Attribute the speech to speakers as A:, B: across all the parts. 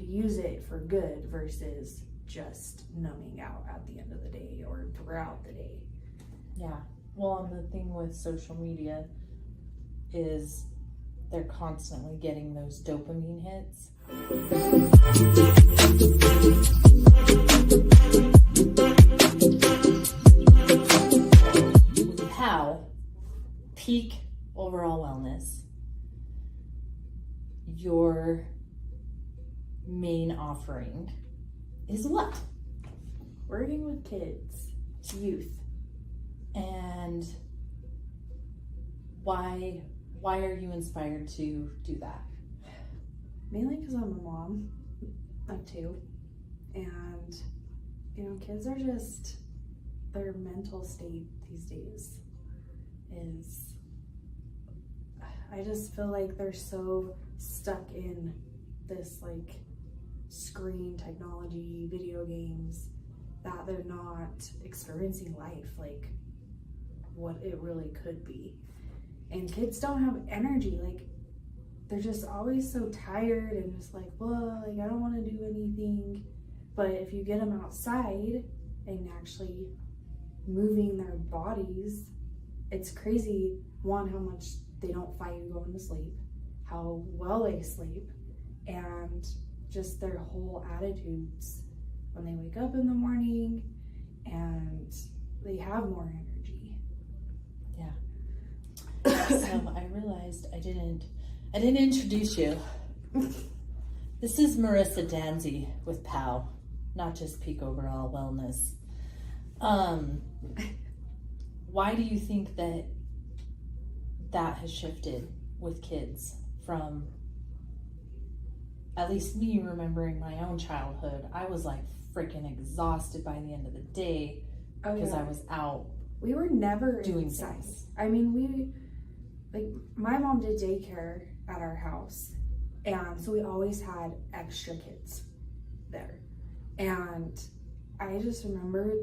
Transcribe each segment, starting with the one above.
A: use it for good versus just numbing out at the end of the day or throughout the day.
B: Yeah. Well, and the thing with social media is they're constantly getting those dopamine hits. How peak overall wellness, your main offering is what?
A: Working with kids, youth.
B: And why are you inspired to do that?
A: Mainly because I'm a mom of two, and kids are just, their mental state these days is, I just feel like they're so stuck in this like screen technology, video games, that they're not experiencing life like what it really could be. And kids don't have energy, like they're just always so tired and just like, well, like I don't want to do anything. But if you get them outside and actually moving their bodies, it's crazy, one, how much they don't fight going to sleep, how well they sleep, and just their whole attitudes when they wake up in the morning, and they have more energy.
B: Yeah. So I realized I didn't introduce you. This is Marissa Dansie with POW, not just Peak Overall Wellness. Why do you think that has shifted with kids from, at least me remembering my own childhood? I was like freaking exhausted by the end of the day because I was out.
A: We were never
B: doing
A: inside.
B: things.
A: I mean, my mom did daycare at our house, and so we always had extra kids there. And I just remember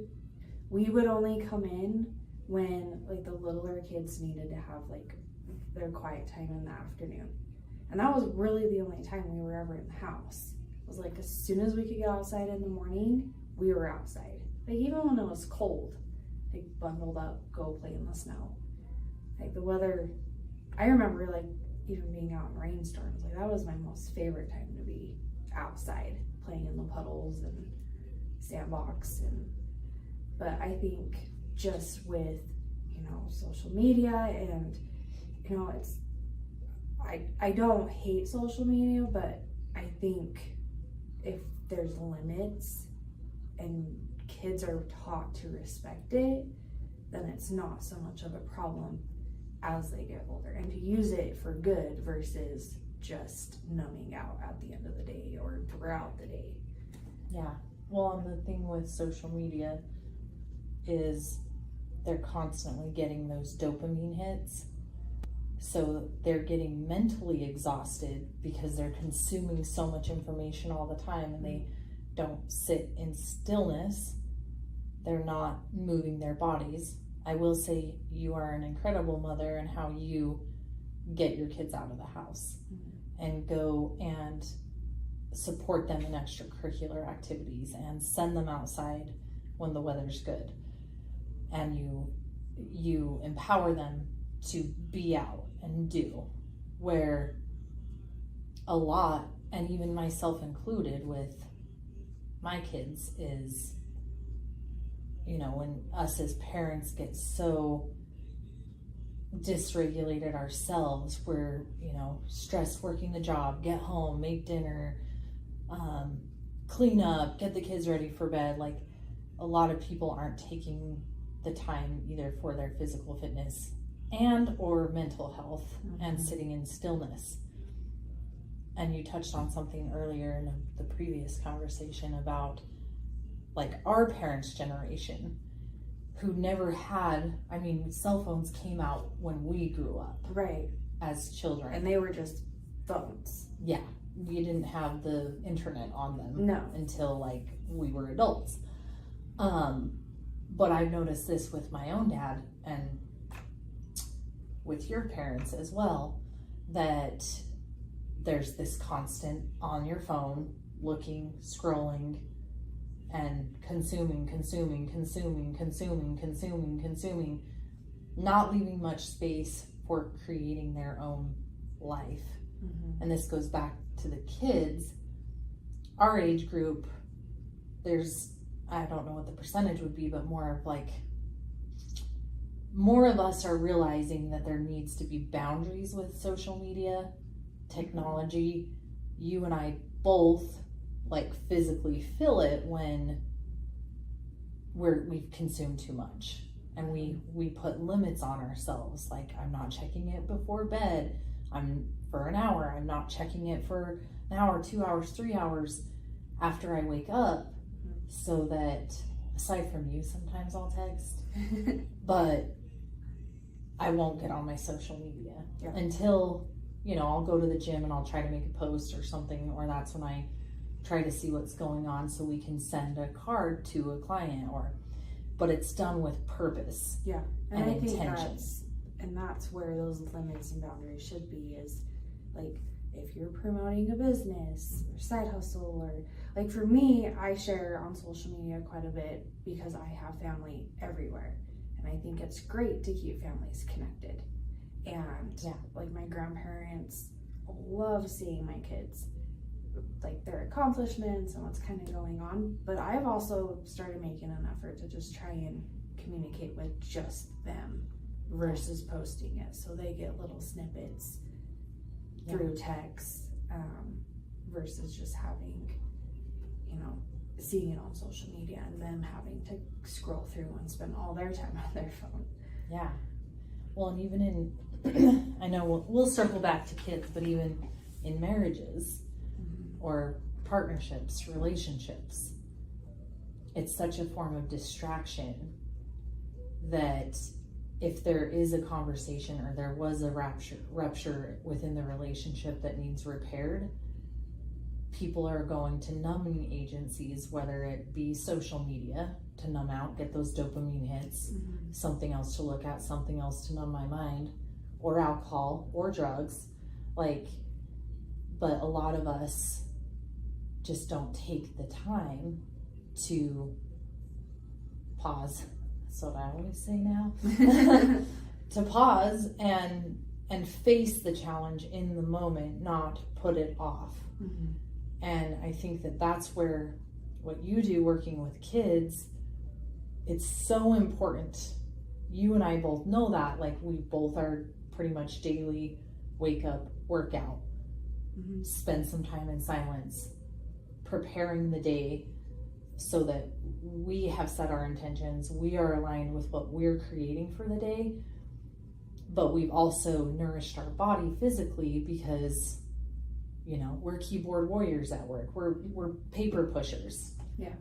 A: we would only come in when like the littler kids needed to have like their quiet time in the afternoon. And that was really the only time we were ever in the house. It was like as soon as we could get outside in the morning, we were outside. Like even when it was cold, like bundled up, go play in the snow. Like the weather, I remember like even being out in rainstorms, like that was my most favorite time to be outside playing in the puddles and sandbox. But I think just with social media and it's, I don't hate social media, but I think if there's limits and kids are taught to respect it, then it's not so much of a problem as they get older, and to use it for good versus just numbing out at the end of the day or throughout the day.
B: Yeah. Well, and the thing with social media is they're constantly getting those dopamine hits. So they're getting mentally exhausted because they're consuming so much information all the time, and they don't sit in stillness. They're not moving their bodies. I will say you are an incredible mother in how you get your kids out of the house and go and support them in extracurricular activities and send them outside when the weather's good. And you empower them to be out and do, where a lot, and even myself included with my kids, is when us as parents get so dysregulated ourselves, we're stressed working the job, get home, make dinner, clean up, get the kids ready for bed. Like a lot of people aren't taking the time either for their physical fitness and or mental health and sitting in stillness. And you touched on something earlier in the previous conversation about like our parents' generation who never had, cell phones came out when we grew up.
A: Right.
B: As children.
A: And they were just phones.
B: Yeah. We didn't have the internet on them.
A: No.
B: Until like we were adults. But I've noticed this with my own dad and with your parents as well, that there's this constant on your phone, looking, scrolling, and consuming, not leaving much space for creating their own life. And this goes back to the kids. Our age group, there's, I don't know what the percentage would be, but more of like, more of us are realizing that there needs to be boundaries with social media, technology. You and I both like physically feel it when we've consumed too much, and we put limits on ourselves. Like, I'm not checking it before bed. For an hour. I'm not checking it for an hour, 2 hours, 3 hours after I wake up, so that, aside from you, sometimes I'll text, but I won't get on my social media until, I'll go to the gym and I'll try to make a post or something, or that's when I try to see what's going on so we can send a card to a client, but it's done with purpose.
A: Yeah.
B: And
A: I
B: intention.
A: think that's where those limits and boundaries should be, is like, if you're promoting a business or side hustle, or like for me, I share on social media quite a bit because I have family everywhere, and I think it's great to keep families connected. And like, my grandparents love seeing my kids, like their accomplishments and what's kind of going on, but I've also started making an effort to just try and communicate with just them versus posting it, so they get little snippets through text, versus just having, seeing it on social media and them having to scroll through and spend all their time on their phone.
B: Yeah. Well, and even in, I know we'll circle back to kids, but even in marriages or partnerships, relationships, it's such a form of distraction that if there is a conversation or there was a rupture within the relationship that needs repaired, people are going to numbing agencies, whether it be social media to numb out, get those dopamine hits, something else to look at, something else to numb my mind, or alcohol or drugs. Like, but a lot of us just don't take the time to pause. That's what I always say now. To pause and face the challenge in the moment, not put it off. And I think that that's where what you do working with kids, it's so important. You and I both know that, like, we both are pretty much daily wake up, workout, spend some time in silence, preparing the day so that we have set our intentions, we are aligned with what we're creating for the day, but we've also nourished our body physically because, we're keyboard warriors at work. We're paper pushers. Yeah.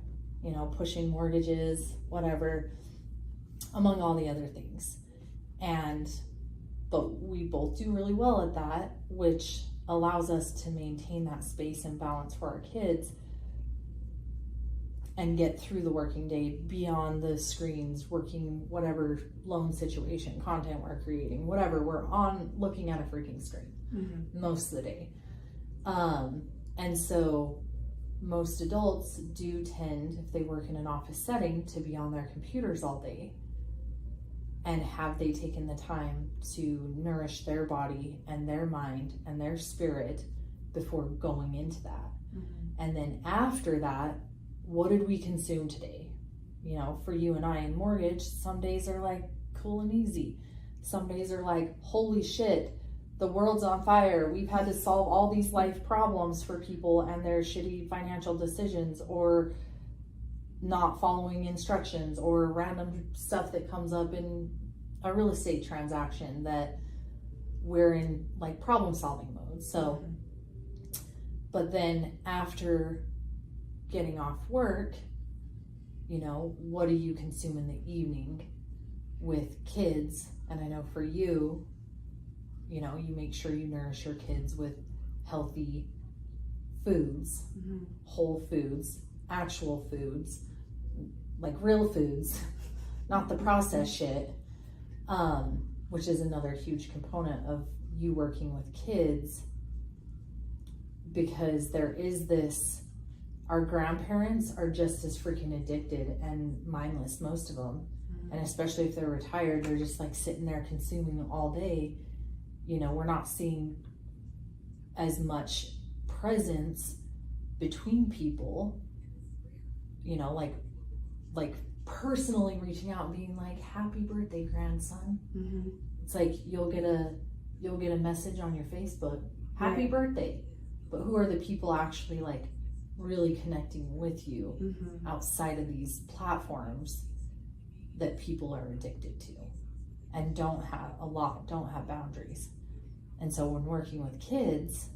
B: Pushing mortgages, whatever, among all the other things. But we both do really well at that, which allows us to maintain that space and balance for our kids and get through the working day beyond the screens, working whatever loan situation, content we're creating, whatever we're on, looking at a freaking screen most of the day. And so most adults do tend, if they work in an office setting, to be on their computers all day. And have they taken the time to nourish their body and their mind and their spirit before going into that? And then after that, what did we consume today? For you and I in mortgage, some days are like cool and easy. Some days are like, holy shit, the world's on fire. We've had to solve all these life problems for people and their shitty financial decisions, or not following instructions, or random stuff that comes up in a real estate transaction that we're in like problem solving mode. So, but then after getting off work, what do you consume in the evening with kids? And I know for you, you make sure you nourish your kids with healthy foods, whole foods, actual foods, like real foods, not the processed shit, which is another huge component of you working with kids, because there is this our grandparents are just as freaking addicted and mindless, most of them. And especially if they're retired, they're just like sitting there consuming all day. You know, we're not seeing as much presence between people, you know, like personally reaching out and being like, happy birthday, grandson.
A: Mm-hmm.
B: It's like you'll get a message on your Facebook, happy birthday. But who are the people actually like really connecting with you outside of these platforms that people are addicted to and don't have boundaries? And so when working with kids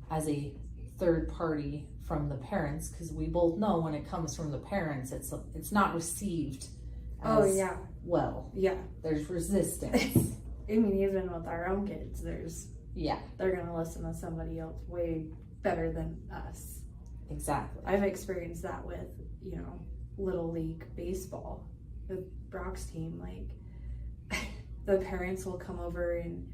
B: as a third party from the parents, because we both know when it comes from the parents, it's not received as well.
A: Yeah.
B: There's resistance.
A: I mean, even with our own kids, they're gonna listen to somebody else way better than us.
B: Exactly.
A: I've experienced that with, you know, Little League baseball with Brock's team. Like, the parents will come over and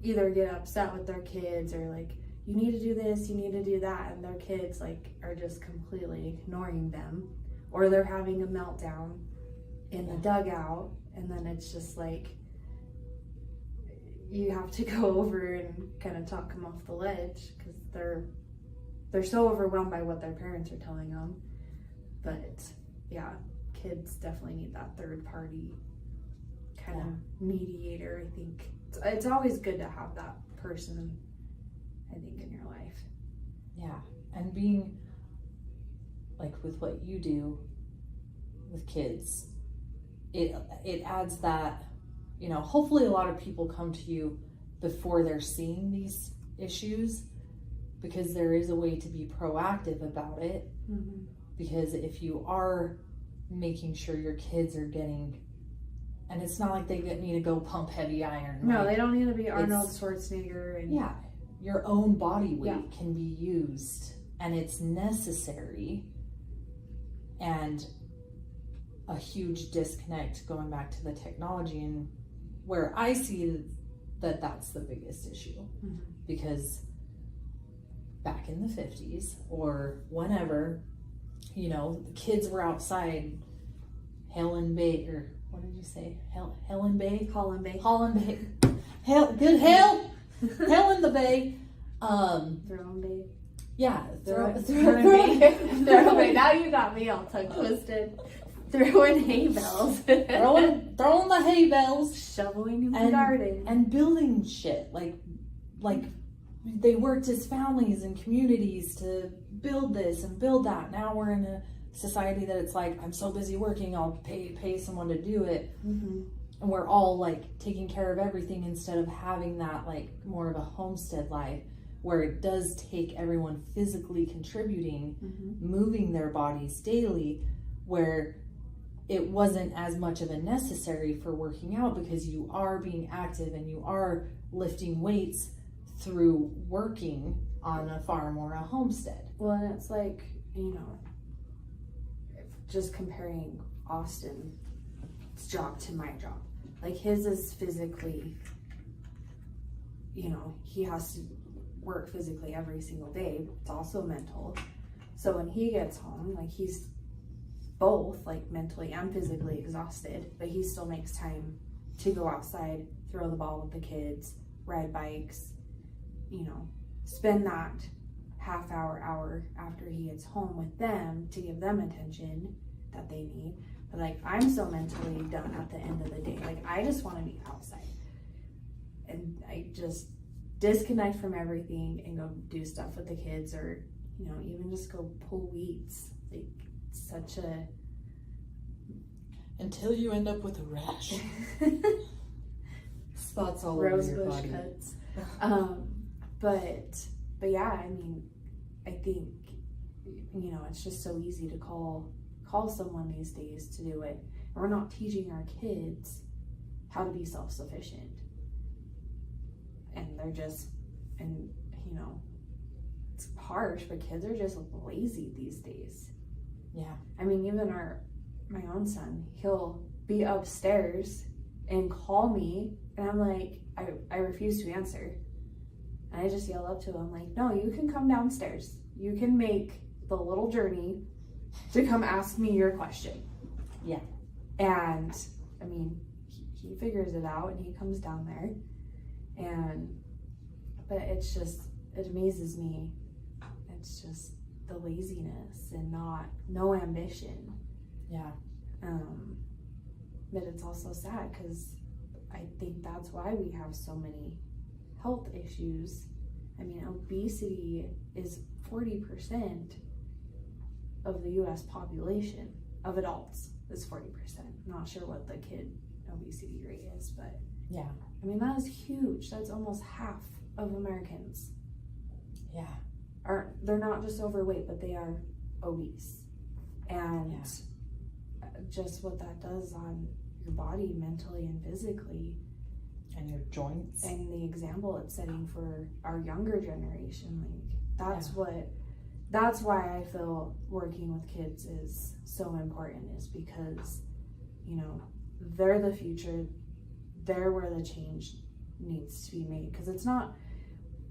A: either get upset with their kids or like, you need to do this, you need to do that, and their kids like are just completely ignoring them, or they're having a meltdown in the dugout, and then it's just like you have to go over and kind of talk them off the ledge because they're so overwhelmed by what their parents are telling them. But yeah, kids definitely need that third party kind of mediator. I think it's always good to have that person, I think, in your life.
B: Yeah. And being like with what you do with kids, it adds that, you know, hopefully a lot of people come to you before they're seeing these issues, because there is a way to be proactive about it. Because if you are making sure your kids are getting, and it's not like they need to go pump heavy iron.
A: No, they don't need to be Arnold Schwarzenegger. And
B: your own body weight can be used, and it's necessary. And a huge disconnect going back to the technology, and where I see that that's the biggest issue. Because back in the 50s or whenever, you know, the kids were outside Helen Bay, or what did you say? Helen Bay?
A: Holland Bay.
B: Good hell! Hell in the Bay.
A: Throwing Bay.
B: Yeah,
A: Throwing Bay. Now you got me all tongue twisted. Throwing hay bales.
B: throwing the hay bales.
A: Shoveling in the garden.
B: And building shit. Like they worked as families and communities to build this and build that. Now we're in a society that it's like, I'm so busy working, I'll pay someone to do it. And we're all like taking care of everything instead of having that like more of a homestead life where it does take everyone physically contributing, moving their bodies daily, where it wasn't as much of a necessary for working out because you are being active and you are lifting weights through working on a farm or a homestead.
A: Well, and it's like, you know, just comparing Austin's job to my job. Like, his is physically, you know, he has to work physically every single day. It's also mental. So when he gets home, like, he's both like mentally and physically exhausted, but he still makes time to go outside, throw the ball with the kids, ride bikes, you know, spend that half hour after he gets home with them to give them attention that they need. But like, I'm so mentally done at the end of the day. Like, I just want to be outside and I just disconnect from everything and go do stuff with the kids, or, you know, even just go pull weeds. Like, such a,
B: until you end up with a rash. Spots all over your body.
A: Cuts. But yeah, I mean, I think, you know, it's just so easy to call someone these days to do it. And we're not teaching our kids how to be self-sufficient. And they're just, and you know, it's harsh, but kids are just lazy these days.
B: Yeah.
A: I mean, even my own son, he'll be upstairs and call me, and I'm like, I refuse to answer. And I just yell up to him, like, no, you can come downstairs. You can make the little journey to come ask me your question.
B: Yeah.
A: And I mean, he figures it out and he comes down there, but it's just, it amazes me. It's just the laziness and no ambition.
B: Yeah.
A: But it's also sad because I think that's why we have so many health issues. I mean, obesity is 40% of the US population of adults is 40%. I'm not sure what the kid obesity rate is, but
B: yeah.
A: I mean, that is huge. That's almost half of Americans.
B: Yeah.
A: They're not just overweight, but they are obese. And just what that does on your body mentally and physically.
B: And your joints.
A: And the example it's setting for our younger generation. Like, that's why I feel working with kids is so important, is because, you know, they're the future. They're where the change needs to be made. Because it's not,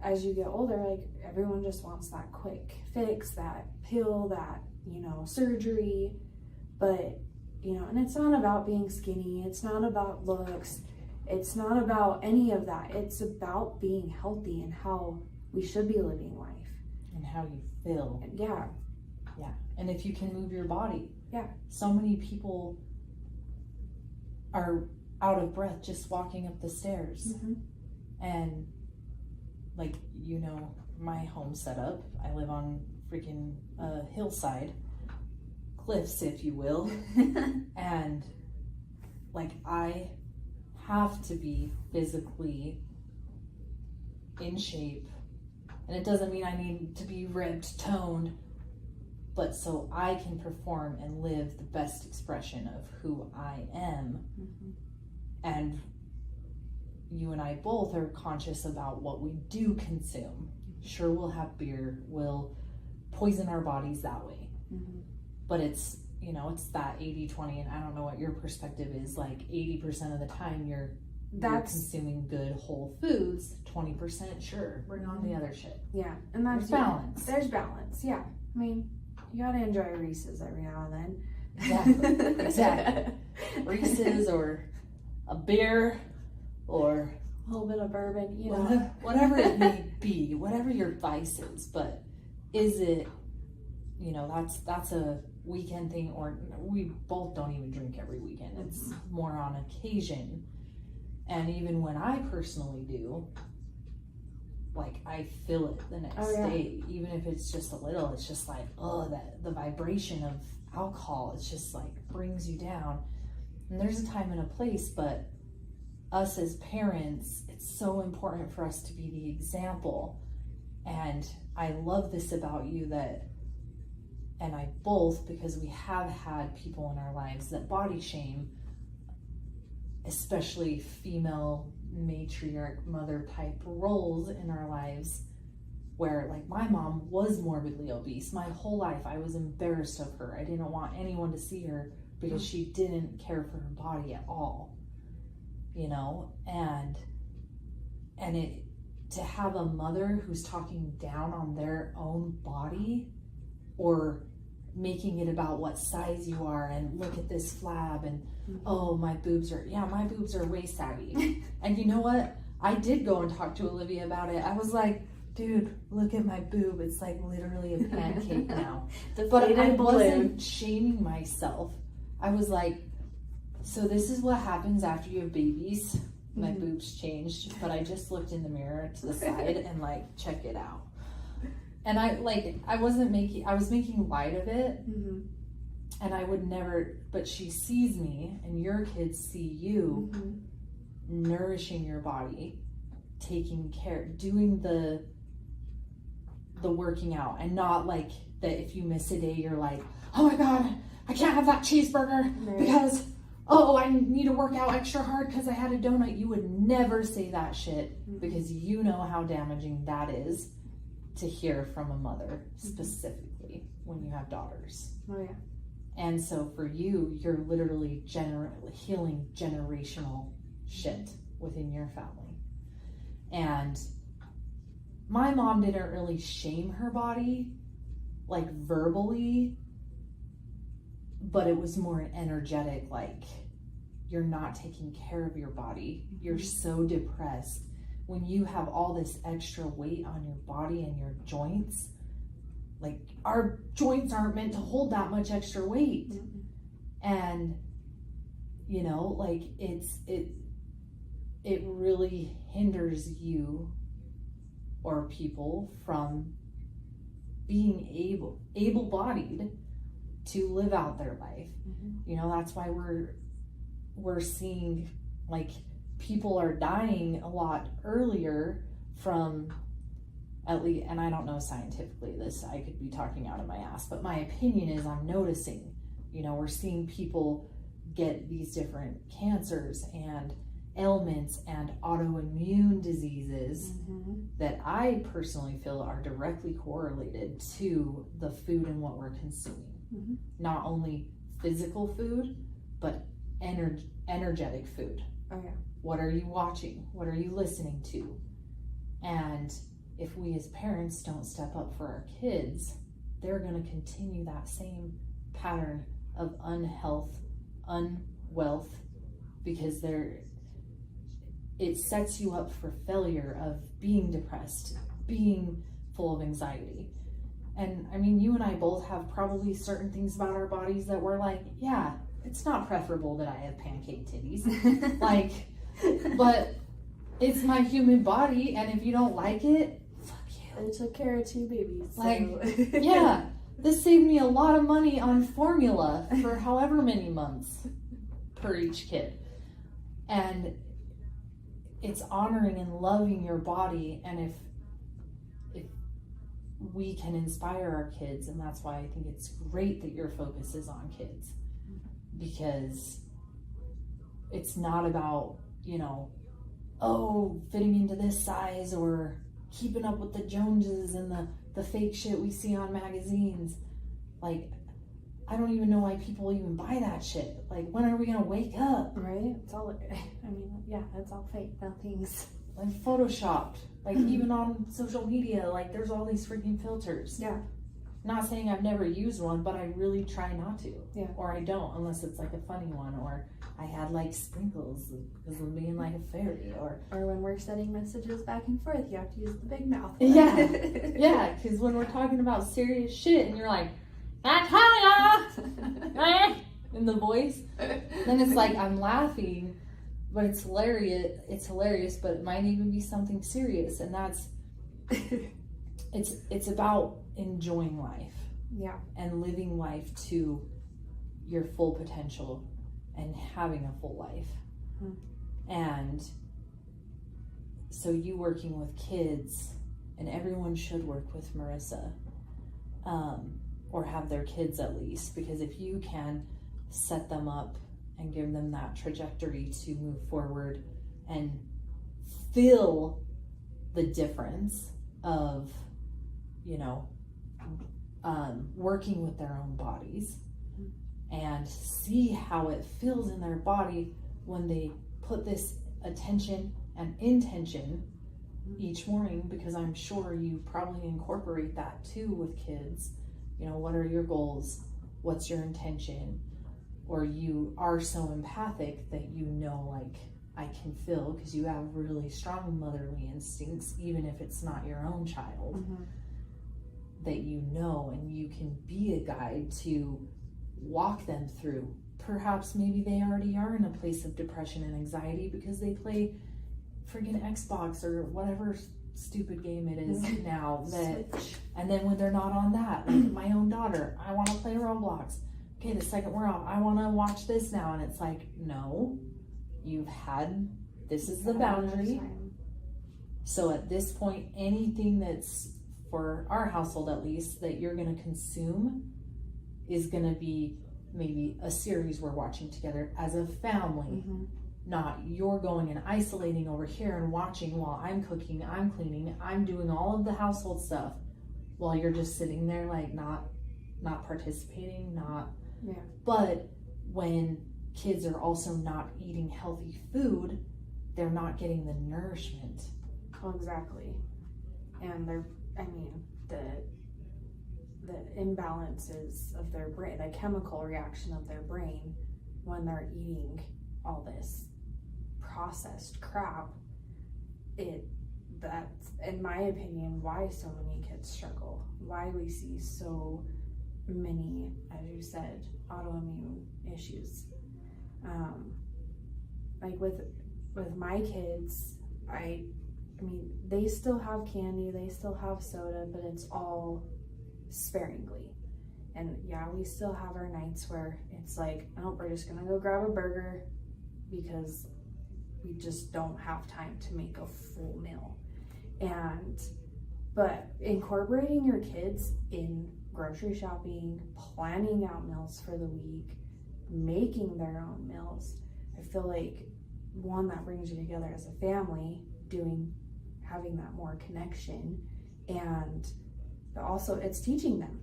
A: as you get older, like, everyone just wants that quick fix, that pill, that, you know, surgery. But, you know, and it's not about being skinny. It's not about looks. It's not about any of that. It's about being healthy and how we should be living life.
B: And how you feel.
A: Yeah.
B: Yeah. And if you can move your body.
A: Yeah.
B: So many people are out of breath just walking up the stairs.
A: Mm-hmm.
B: And, like, you know, my home setup, I live on freaking hillside, cliffs, if you will. And, like, I have to be physically in shape, and it doesn't mean I need to be ripped, toned, but so I can perform and live the best expression of who I am.
A: Mm-hmm.
B: And you and I both are conscious about what we do consume. Sure, we'll have beer, we'll poison our bodies that way.
A: Mm-hmm.
B: But it's, you know, it's that 80-20, and I don't know what your perspective is. Like, 80% of the time you're consuming good whole foods. 20%, sure, bring on the other shit.
A: Yeah, and that's
B: balance.
A: There's balance. Yeah, I mean, you gotta enjoy Reese's every now and then.
B: Exactly. Reese's, or a beer, or
A: a little bit of bourbon, you know,
B: whatever it may be, whatever your vice is. But is it, you know, that's a weekend thing, or we both don't even drink every weekend. It's more on occasion. And even when I personally do, like, I feel it the next day, even if it's just a little. It's just like, the vibration of alcohol, it's just like brings you down. And there's a time and a place, but us as parents, it's so important for us to be the example. And I love this about you, that, and I both, because we have had people in our lives that body shame, especially female matriarch mother type roles in our lives, where, like, my mom was morbidly obese. My whole life I was embarrassed of her. I didn't want anyone to see her because she didn't care for her body at all, you know. And it, to have a mother who's talking down on their own body, or making it about what size you are, and look at this flab, and oh, my boobs are way saggy. And you know what? I did go and talk to Olivia about it. I was like, dude, look at my boob. It's like literally a pancake now. But I wasn't shaming myself. I was like, so this is what happens after you have babies. My boobs changed, but I just looked in the mirror to the side and, like, check it out. And I was making light of it. Mm-hmm. And I would never, but she sees me, and your kids see you nourishing your body, taking care, doing the working out, and not like that if you miss a day, you're like, oh my God, I can't have that cheeseburger because, I need to work out extra hard because I had a donut. You would never say that shit, because you know how damaging that is to hear from a mother, specifically when you have daughters.
A: Oh yeah.
B: And so for you, you're literally healing generational shit within your family. And my mom didn't really shame her body, like verbally, but it was more energetic, like you're not taking care of your body. You're so depressed. When you have all this extra weight on your body and your joints, like our joints aren't meant to hold that much extra weight. And you know, like it really hinders you or people from being able-bodied to live out their life. You know, that's why we're seeing like people are dying a lot earlier from, at least, and I don't know scientifically this, I could be talking out of my ass, but my opinion is I'm noticing, you know, we're seeing people get these different cancers and ailments and autoimmune diseases that I personally feel are directly correlated to the food and what we're consuming. Not only physical food, but energetic food.
A: Oh yeah.
B: What are you watching? What are you listening to? And if we as parents don't step up for our kids, they're going to continue that same pattern of unhealth, unwealth, because it sets you up for failure of being depressed, being full of anxiety. And I mean, you and I both have probably certain things about our bodies that we're like, yeah, it's not preferable that I have pancake titties. Like, but it's my human body, and if you don't like it, fuck you.
A: I took care of 2 babies. So.
B: Like, yeah, this saved me a lot of money on formula for however many months per each kid. And it's honoring and loving your body, and if we can inspire our kids, and that's why I think it's great that your focus is on kids, because it's not about, you know, oh, fitting into this size or keeping up with the Joneses and the fake shit we see on magazines. Like, I don't even know why people even buy that shit. Like, when are we gonna wake up?
A: Right? It's all, I mean, yeah, it's all fake. Nothing's
B: like photoshopped. Like, even on social media, like, there's all these freaking filters.
A: Yeah.
B: Not saying I've never used one, but I really try not to.
A: Yeah.
B: Or I don't, unless it's like a funny one, or I had like sprinkles because of being like a fairy, or
A: when we're sending messages back and forth, you have to use the big mouth.
B: Yeah. Yeah, because when we're talking about serious shit and you're like, Natalia! in the voice, then it's like I'm laughing, but it's hilarious, but it might even be something serious, and that's it's about enjoying life.
A: Yeah.
B: And living life to your full potential and having a full life. And so you working with kids, and everyone should work with Marissa, or have their kids at least, because if you can set them up and give them that trajectory to move forward and feel the difference of, you know, working with their own bodies, and see how it feels in their body when they put this attention and intention each morning, because I'm sure you probably incorporate that too with kids. You know, what are your goals? What's your intention? Or you are so empathic that you know, like, I can feel, because you have really strong motherly instincts, even if it's not your own child, that you know, and you can be a guide to walk them through. Perhaps maybe they already are in a place of depression and anxiety because they play freaking Xbox or whatever stupid game it is now, that and then when they're not on that, like my own daughter, I want to play Roblox. Okay, the second we're off, I want to watch this now, and it's like, no, this is the boundary. So at this point, anything that's, for our household at least, that you're going to consume is going to be maybe a series we're watching together as a family. Not you're going and isolating over here and watching while I'm cooking, I'm cleaning, I'm doing all of the household stuff while you're just sitting there, like not participating, not.
A: Yeah.
B: But when kids are also not eating healthy food, they're not getting the nourishment.
A: Oh, exactly. And the imbalances of their brain, the chemical reaction of their brain when they're eating all this processed crap. That's, in my opinion, why so many kids struggle, why we see so many, as you said, autoimmune issues. Like with my kids, I mean, they still have candy, they still have soda, but it's all sparingly. And yeah, we still have our nights where it's like, oh, we're just gonna go grab a burger because we just don't have time to make a full meal. But incorporating your kids in grocery shopping, planning out meals for the week, making their own meals, I feel like, one, that brings you together as a family, having that more connection, and also it's teaching them.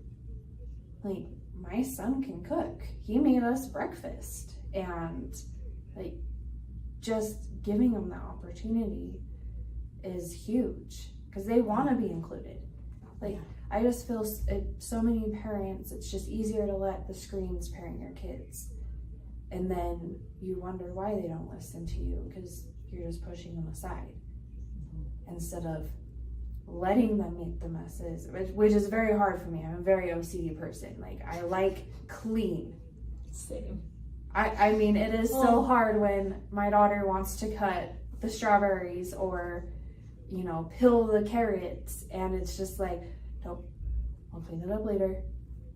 A: Like, my son can cook. He made us breakfast, and like, just giving them the opportunity is huge because they want to be included. Like, I just feel so many parents, it's just easier to let the screens parent your kids, and then you wonder why they don't listen to you because you're just pushing them aside instead of letting them make the messes, which is very hard for me. I'm a very OCD person. Like, I like clean.
B: Same.
A: I mean, it is so hard when my daughter wants to cut the strawberries or, you know, peel the carrots, and it's just like, nope, I'll clean it up later.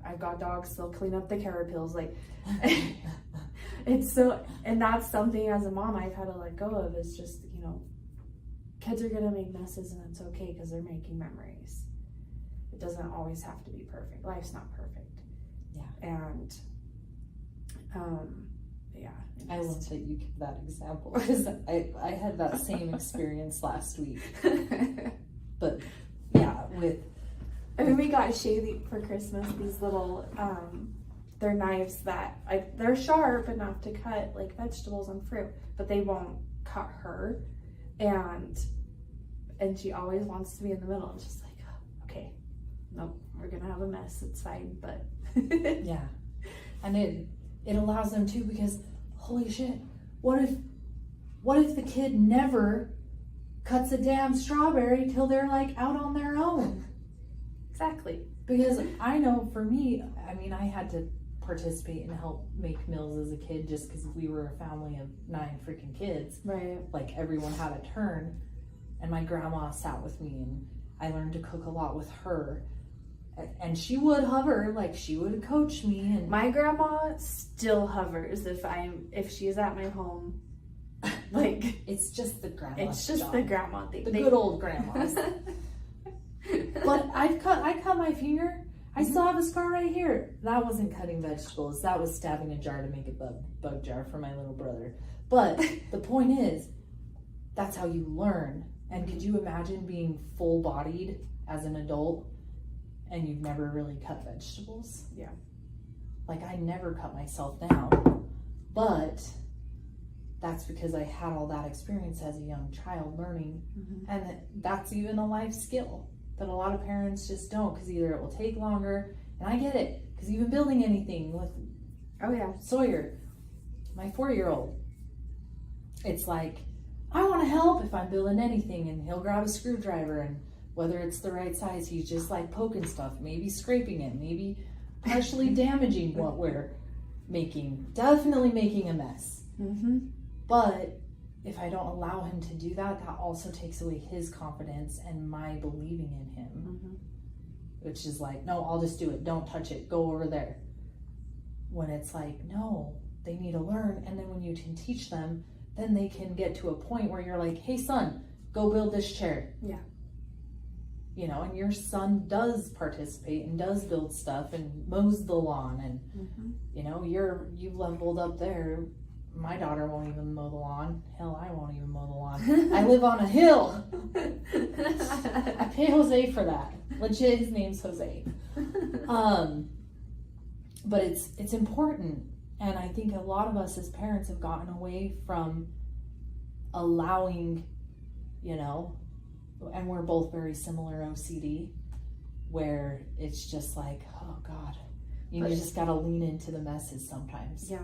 A: I've got dogs, they'll clean up the carrot peels. Like, it's so, and that's something as a mom I've had to let go of, is just, you know, kids are gonna make messes and it's okay because they're making memories. It doesn't always have to be perfect. Life's not perfect.
B: Yeah.
A: And yeah.
B: I love that you give that example because I had that same experience last week. But yeah,
A: I mean, we got Shaylee for Christmas these little they're knives that they're sharp enough to cut like vegetables and fruit, but they won't cut her, and she always wants to be in the middle. It's just like, okay, nope, we're gonna have a mess, it's fine. But
B: yeah, and it allows them to, because holy shit, what if the kid never cuts a damn strawberry till they're like out on their own?
A: Exactly.
B: Because I know for me, I mean, I had to participate and help make meals as a kid just because we were a family of 9 freaking kids.
A: Right.
B: Like, everyone had a turn, and my grandma sat with me, and I learned to cook a lot with her. And she would hover, like, she would coach me. And
A: my grandma still hovers if she's at my home. Like,
B: it's just the grandma.
A: It's just job. The grandma thing.
B: The good old grandmas. But I cut my finger. I still have a scar right here. That wasn't cutting vegetables. That was stabbing a jar to make a bug jar for my little brother. But the point is, that's how you learn. And could you imagine being full-bodied as an adult and you've never really cut vegetables?
A: Yeah.
B: Like, I never cut myself down. But that's because I had all that experience as a young child learning. Mm-hmm. And that's even a life skill that a lot of parents just don't, because either it will take longer, and I get it, because even building anything with Sawyer, my 4-year-old, it's like, I want to help if I'm building anything, and he'll grab a screwdriver, and whether it's the right size, he's just like poking stuff, maybe scraping it, maybe partially damaging what we're making, definitely making a mess. Mm-hmm. But if I don't allow him to do that, that also takes away his confidence and my believing in him. Mm-hmm. Which is like, no, I'll just do it. Don't touch it. Go over there. When it's like, no, they need to learn. And then when you can teach them, then they can get to a point where you're like, hey, son, go build this chair.
A: Yeah.
B: You know, and your son does participate and does build stuff and mows the lawn. And, mm-hmm. you know, you've leveled up there. My daughter won't even mow the lawn. Hell, I won't even mow the lawn. I live on a hill. I pay Jose for that. Legit, his name's Jose. But it's important. And I think a lot of us as parents have gotten away from allowing, you know, and we're both very similar OCD, where it's just like, oh God, you
A: But-
B: just gotta lean into the messes sometimes.
A: Yeah.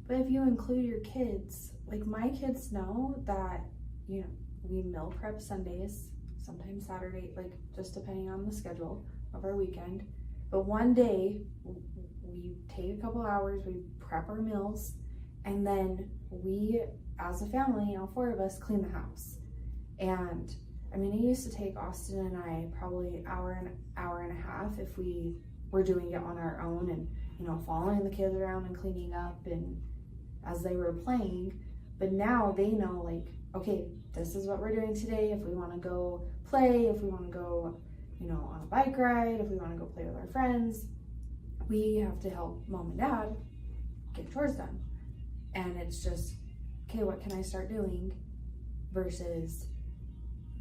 A: But if you include your kids, like my kids know that, you know, we meal prep Sundays, sometimes Saturday, like just depending on the schedule of our weekend. But one day we take a couple hours, we prep our meals, and then we, as a family, all four of us, clean the house. And I mean, it used to take Austin and I probably an hour and a half if we were doing it on our own and, you know, following the kids around and cleaning up and as they were playing. But now they know, like, okay, this is what we're doing today. If we want to go play, if we want to go, you know, on a bike ride, if we want to go play with our friends, we have to help mom and dad get chores done. And it's just, okay, what can I start doing versus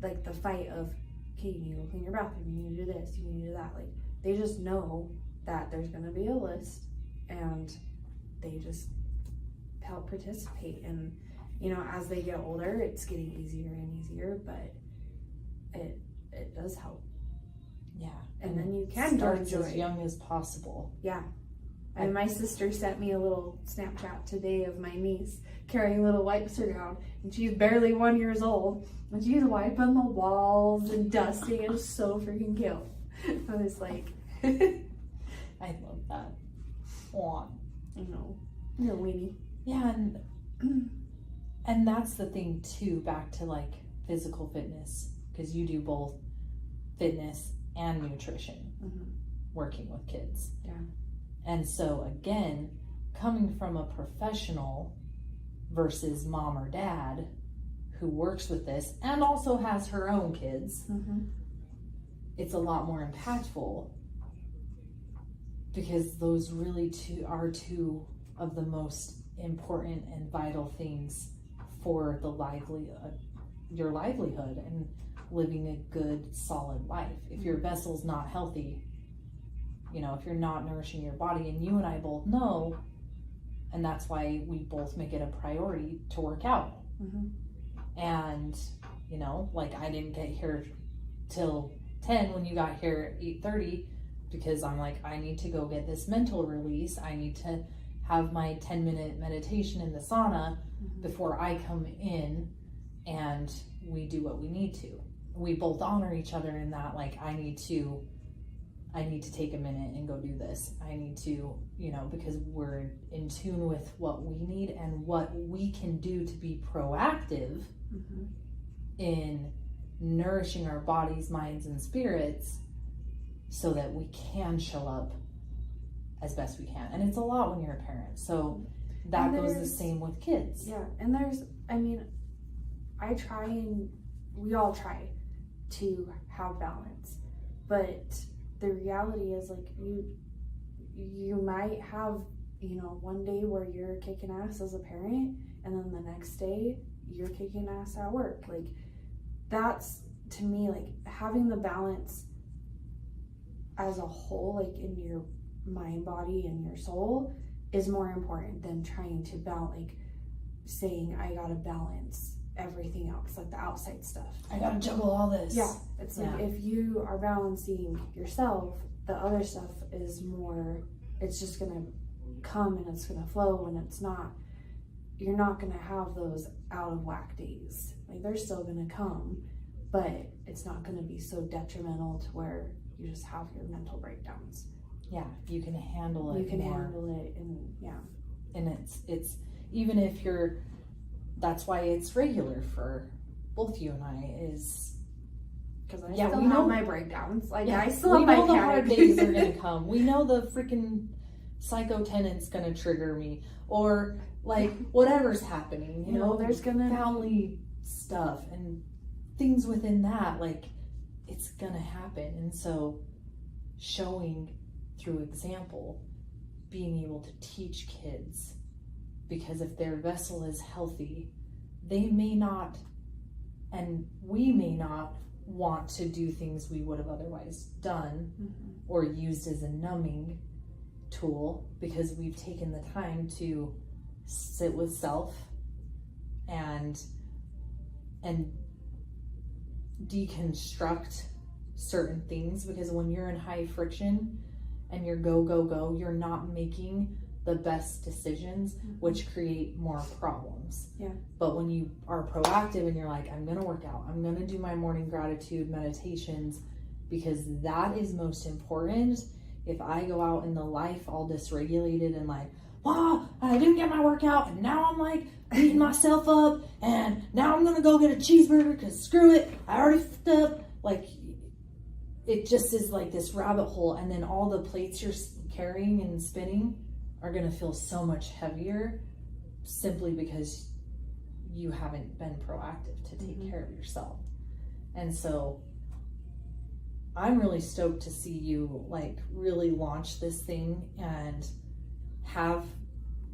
A: like the fight of, okay, you need to go clean your bathroom, you need to do this, you need to do that. Like, they just know that there's going to be a list and they just help participate. And, you know, as they get older, it's getting easier and easier, but it does help.
B: Yeah.
A: And then you can
B: start
A: enjoy
B: as young as possible.
A: Yeah. And my sister sent me a little Snapchat today of my niece carrying little wipes around, and she's barely 1 year old, and she's wiping the walls and dusting. It was so freaking cute. I was like,
B: I love that. Aw.
A: you know, you're a weenie.
B: Yeah, and that's the thing too, back to like physical fitness, because you do both fitness and nutrition, working with kids.
A: Yeah.
B: And so again, coming from a professional versus mom or dad who works with this and also has her own kids, it's a lot more impactful, because those really are two of the most important and vital things for the your livelihood and living a good, solid life. If your vessel's not healthy, you know, if you're not nourishing your body, and you and I both know, and that's why we both make it a priority to work out. And, you know, like I didn't get here till 10 when you got here at 8:30, because I'm like, I need to go get this mental release. I need to have my 10-minute meditation in the sauna before I come in, and we do what we need to. We both honor each other in that, like, I need to take a minute and go do this. I need to, you know, because we're in tune with what we need and what we can do to be proactive in nourishing our bodies, minds, and spirits so that we can show up as best we can. And it's a lot when you're a parent. So that goes the same with kids.
A: Yeah. And I try, and we all try to have balance, but the reality is, like, you might have, you know, one day where you're kicking ass as a parent, and then the next day you're kicking ass at work. Like, that's, to me, like, having the balance as a whole, like in your mind, body, and your soul, is more important than trying to balance, like saying I gotta balance everything else, like the outside stuff.
B: I gotta juggle all this.
A: Yeah, it's like if you are balancing yourself, the other stuff is more, it's just gonna come and it's gonna flow, and it's not, you're not gonna have those out of whack days. Like, they're still gonna come, but it's not gonna be so detrimental to where you just have your mental breakdowns.
B: Yeah, you can handle it.
A: You can handle it, and
B: and it's even if you're, that's why it's regular for both you and I, is
A: because I still have my breakdowns. Like, I still have my
B: the hard days are gonna come. We know the freaking psycho tenant's gonna trigger me, or like whatever's happening. You know,
A: there's gonna
B: family stuff and things within that. Like, it's gonna happen, and so showing through example, being able to teach kids, because if their vessel is healthy, they may not, and we may not, want to do things we would have otherwise done or used as a numbing tool, because we've taken the time to sit with self and deconstruct certain things, because when you're in high friction and you're go, you're not making the best decisions, which create more problems.
A: Yeah.
B: But when you are proactive and you're like, I'm going to work out, I'm going to do my morning gratitude meditations, because that is most important. If I go out in the life all dysregulated and like, wow, I didn't get my workout and now I'm like beating myself up and now I'm going to go get a cheeseburger because screw it, I already fucked up. Like, it just is like this rabbit hole, and then all the plates you're carrying and spinning are going to feel so much heavier simply because you haven't been proactive to take care of yourself. And so I'm really stoked to see you like really launch this thing and have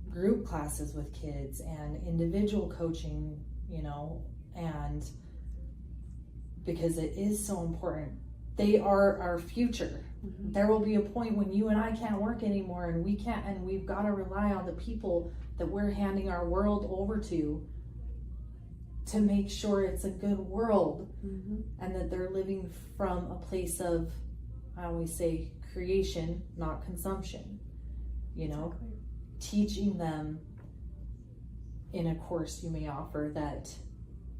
B: group classes with kids and individual coaching, you know, and because it is so important. They are our future. There will be a point when you and I can't work anymore, and we can't, and we've got to rely on the people that we're handing our world over to make sure it's a good world, and that they're living from a place of, I always say, creation, not consumption. You know, teaching them in a course you may offer that,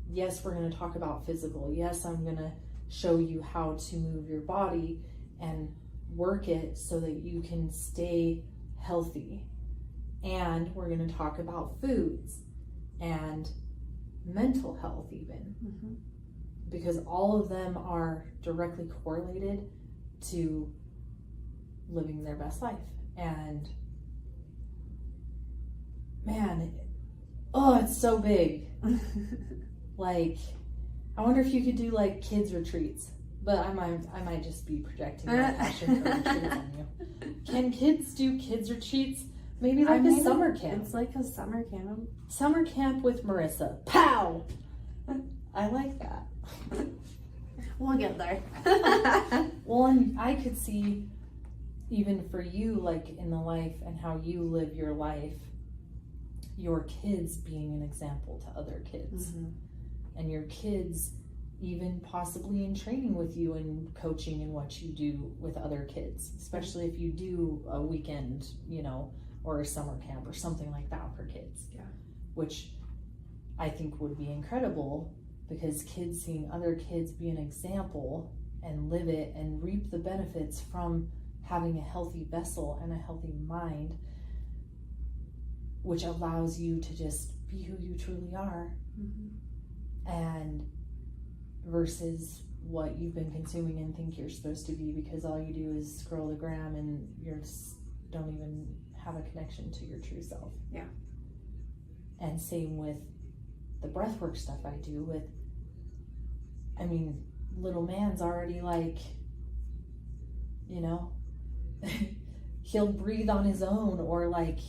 B: yes, we're going to talk about physical. Yes, I'm going to show you how to move your body and work it so that you can stay healthy. And we're going to talk about foods and mental health even, because all of them are directly correlated to living their best life. And man, it's so big. Like, I wonder if you could do like kids retreats, but I might just be projecting my passion for retreats on you. Can kids do kids retreats? Maybe like a summer camp.
A: It's like a summer camp.
B: Summer camp with Marissa. Pow! I like that.
A: We'll get there.
B: Well, and I could see even for you, like in the life and how you live your life, your kids being an example to other kids. And your kids even possibly in training with you and coaching in what you do with other kids, especially if you do a weekend, you know, or a summer camp or something like that for kids.
A: Yeah.
B: Which I think would be incredible, because kids seeing other kids be an example and live it and reap the benefits from having a healthy vessel and a healthy mind, which allows you to just be who you truly are. And versus what you've been consuming and think you're supposed to be, because all you do is scroll the gram and you don't even have a connection to your true self.
A: Yeah.
B: And same with the breathwork stuff I do with, I mean, little man's already like, you know, he'll breathe on his own, or like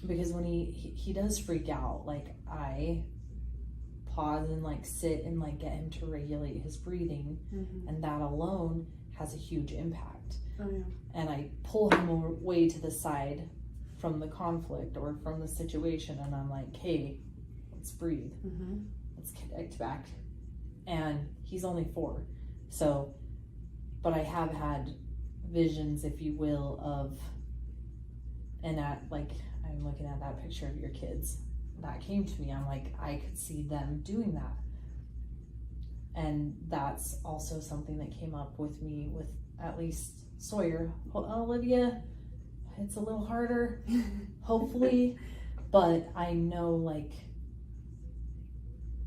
B: because when he does freak out, like I pause and like sit and like get him to regulate his breathing, and that alone has a huge impact. And I pull him away to the side from the conflict or from the situation, and I'm like, hey, let's breathe, let's connect back. And he's only 4, so, but I have had visions, if you will, of, and at like, I'm looking at that picture of your kids that came to me, I'm like, I could see them doing that. And that's also something that came up with me with at least Sawyer. Olivia, it's a little harder, hopefully, but I know, like,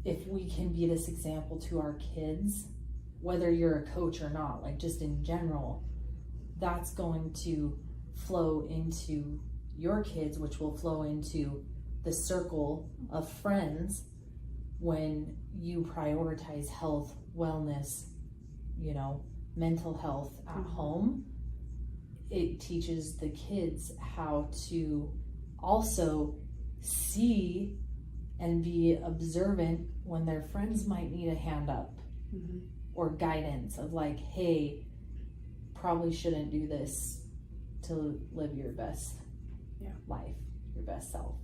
B: if we can be this example to our kids, whether you're a coach or not, like just in general, that's going to flow into your kids, which will flow into the circle of friends when you prioritize health, wellness, you know, mental health at home. It teaches the kids how to also see and be observant when their friends might need a hand up or guidance of like, hey, probably shouldn't do this to live your best life, your best self.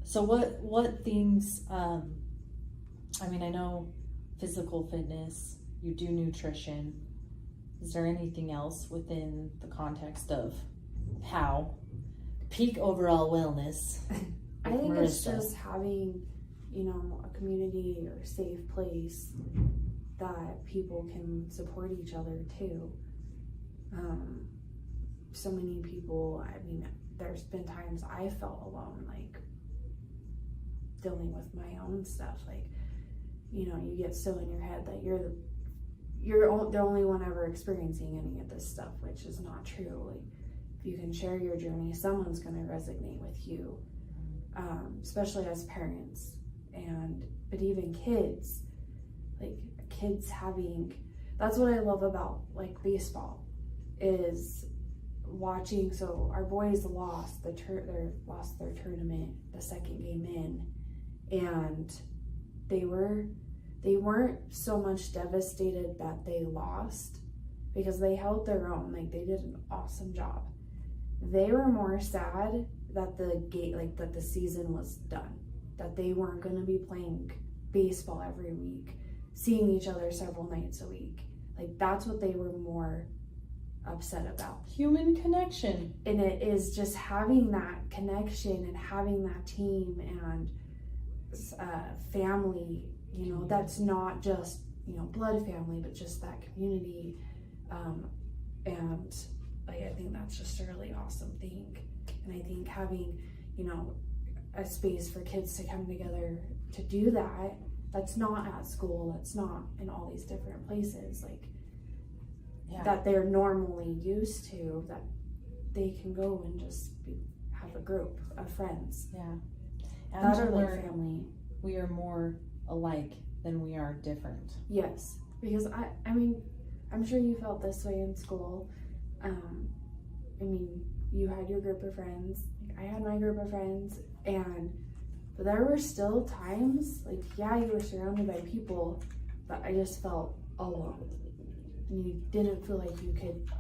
B: So what things, I mean, I know physical fitness, you do nutrition. Is there anything else within the context of how peak overall wellness?
A: I think
B: Marissa.
A: It's just having, a community or safe place that people can support each other too. So many people, I mean, there's been times I felt alone, like dealing with my own stuff. Like, you get so in your head that you're the only one ever experiencing any of this stuff, which is not true. Like, if you can share your journey, someone's going to resonate with you, especially as parents. But even kids, like kids having, that's what I love about like baseball, is watching. So our boys lost their tournament, the second game in, and they weren't so much devastated that they lost, because they held their own. Like, they did an awesome job. They were more sad that that the season was done, that they weren't going to be playing baseball every week, seeing each other several nights a week. Like, that's what they were more upset about.
B: Human connection.
A: And it is just having that connection and having that team and family, that's not just, blood family, but just that community. And I think that's just a really awesome thing. And I think having, a space for kids to come together to do that, that's not at school, that's not in all these different places, like, that they're normally used to, that they can go and just have a group of friends.
B: Yeah.
A: And that are like family.
B: We are more alike than we are different.
A: Yes, because I mean, I'm sure you felt this way in school. I mean, you had your group of friends, I had my group of friends, but there were still times, like, you were surrounded by people, but I just felt alone. And you didn't feel like you could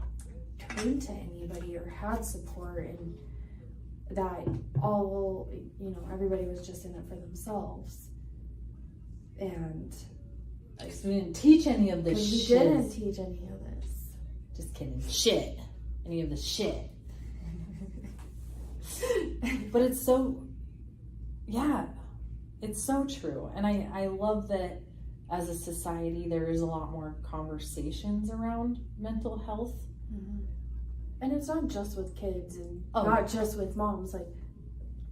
A: turn to anybody or had support, and that all, everybody was just in it for themselves. And
B: we didn't teach any of this shit.
A: We didn't teach any of this.
B: Just kidding. Shit. Any of the shit. But it's so, it's so true. And I love that as a society, there is a lot more conversations around mental health.
A: Mm-hmm. And it's not just with kids and not just with moms. Like,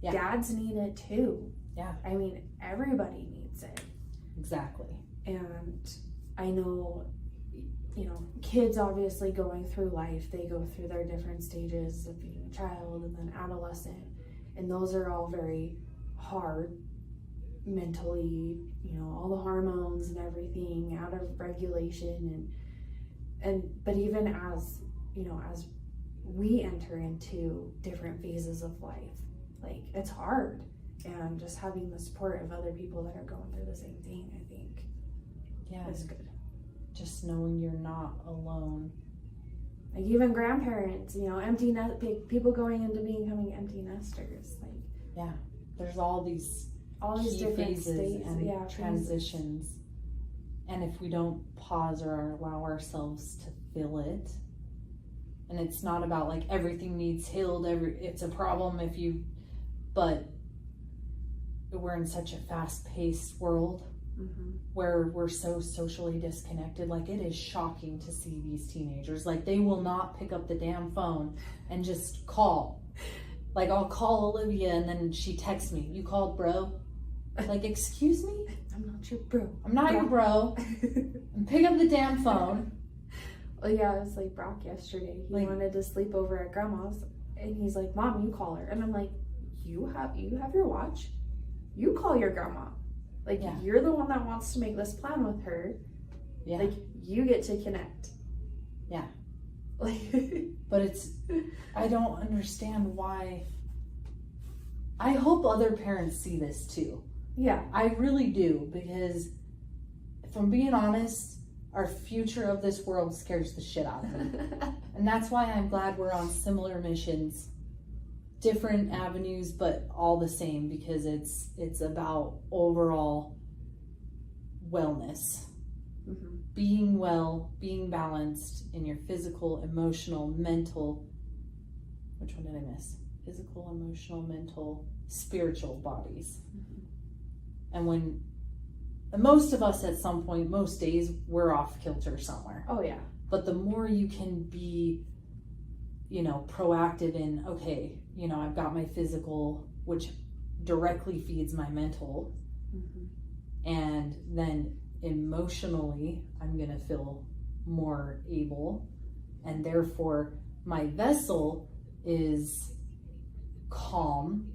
A: dads need it too.
B: Yeah.
A: I mean, everybody needs it.
B: Exactly.
A: And I know, kids obviously going through life, they go through their different stages of being a child and then adolescent. And those are all very hard mentally, all the hormones and everything out of regulation. But even as, as we enter into different phases of life, like, it's hard. And just having the support of other people that are going through the same thing, I think, is good.
B: Just knowing you're not alone.
A: Like, even grandparents, empty people going into becoming empty nesters. Like,
B: there's all these
A: different
B: phases and
A: transitions.
B: And if we don't pause or allow ourselves to feel it, and it's not about like everything needs healed, it's a problem but we're in such a fast-paced world. Mm-hmm. Where we're so socially disconnected. Like, it is shocking to see these teenagers. Like, they will not pick up the damn phone and just call. Like, I'll call Olivia and then she texts me, "You called, bro?" Like, excuse me?
A: I'm not your bro.
B: I'm not your bro. And pick up the damn phone.
A: Well, it was like Brock yesterday. He wanted to sleep over at grandma's, and he's like, "Mom, you call her." And I'm like, you have your watch. You call your grandma. Like, you're the one that wants to make this plan with her. Yeah. Like, you get to connect.
B: Yeah.
A: Like,
B: but I don't understand why. I hope other parents see this too.
A: Yeah.
B: I really do, because if I'm being honest, our future of this world scares the shit out of me. And that's why I'm glad we're on similar missions different avenues, but all the same, because it's about overall wellness.
A: Mm-hmm.
B: Being well, being balanced in your physical, emotional, mental, which one did I miss? Physical, emotional, mental, spiritual bodies.
A: Mm-hmm.
B: And when most of us at some point, most days, we're off kilter somewhere.
A: Oh yeah.
B: But the more you can be, proactive in, okay, I've got my physical, which directly feeds my mental.
A: Mm-hmm.
B: And then emotionally, I'm going to feel more able. And therefore, my vessel is calm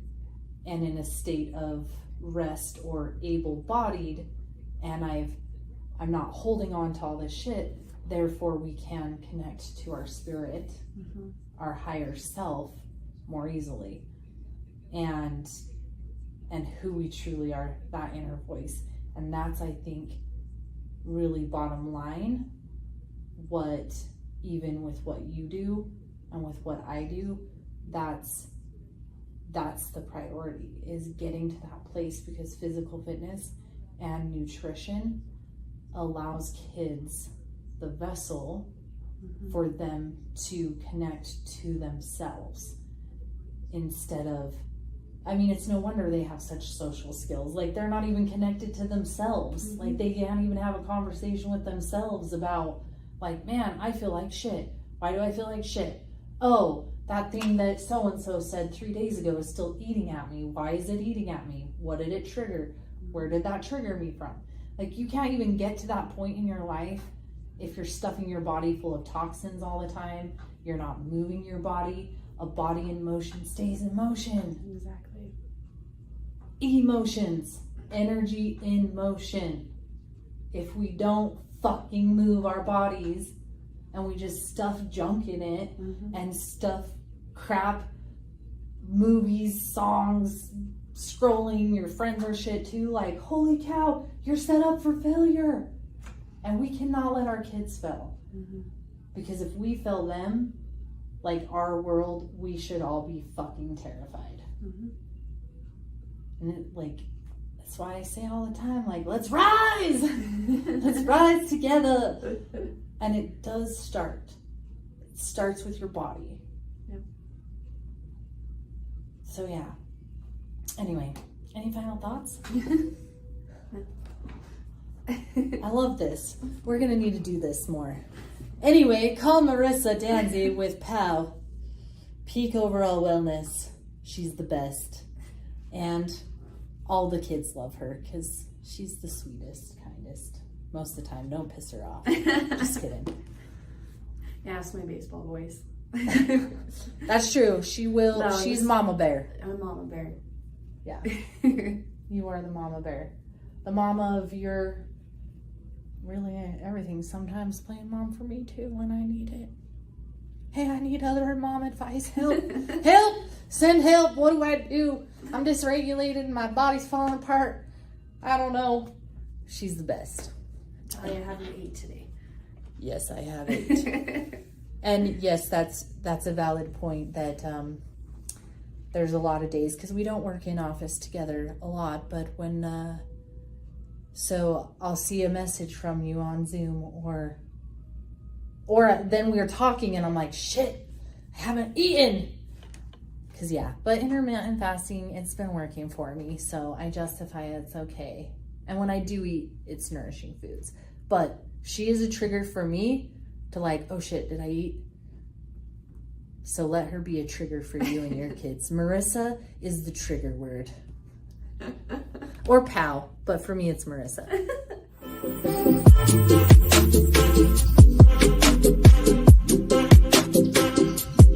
B: and in a state of rest or able-bodied, and I'm not holding on to all this shit. Therefore, we can connect to our spirit,
A: Mm-hmm.
B: our higher self, more easily, and who we truly are, that inner voice. And that's, I think, really bottom line, what, even with what you do and with what I do, that's the priority, is getting to that place, because physical fitness and nutrition allows kids the vessel
A: Mm-hmm.
B: for them to connect to themselves, instead of, it's no wonder they have such social skills. Like, they're not even connected to themselves.
A: Mm-hmm.
B: Like, they can't even have a conversation with themselves about, like, man, I feel like shit. Why do I feel like shit? Oh, that thing that so-and-so said 3 days ago is still eating at me. Why is it eating at me? What did it trigger? Where did that trigger me from? Like, you can't even get to that point in your life if you're stuffing your body full of toxins all the time. You're not moving your body. A body in motion stays in motion.
A: Exactly.
B: Emotions, energy in motion. If we don't fucking move our bodies and we just stuff junk in it,
A: Mm-hmm.
B: and stuff crap, movies, songs, scrolling, your friends are shit too, like, holy cow, you're set up for failure. And we cannot let our kids fail.
A: Mm-hmm.
B: Because if we fail them, like our world, we should all be fucking terrified.
A: Mm-hmm.
B: And that's why I say all the time, like, let's rise! Let's rise together. And it does start. It starts with your body.
A: Yep.
B: So yeah. Anyway, any final thoughts? I love this. We're gonna need to do this more. Anyway, call Marissa Dansie with POW. Peak Overall Wellness. She's the best. And all the kids love her because she's the sweetest, kindest. Most of the time. Don't piss her off. Just kidding.
A: Yeah, it's my baseball voice.
B: That's true. She will.
A: No,
B: She's Mama Bear.
A: I'm Mama Bear.
B: Yeah. You are the Mama Bear. The mama of your... really everything. Sometimes playing mom for me too when I need it. Hey, I need other mom advice. Help. Help. Send help. What do I do? I'm dysregulated and my body's falling apart. I don't know. She's the best.
A: I haven't ate today.
B: Yes, I have it. And yes, that's a valid point, that there's a lot of days, because we don't work in office together a lot, but when so I'll see a message from you on Zoom, or then we're talking and I'm like, shit, I haven't eaten. Because yeah, but intermittent fasting, it's been working for me, so I justify it's okay. And when I do eat, it's nourishing foods. But she is a trigger for me to like, oh shit, did I eat? So let her be a trigger for you and your kids. Marissa is the trigger word. Or POW, but for me it's Marissa.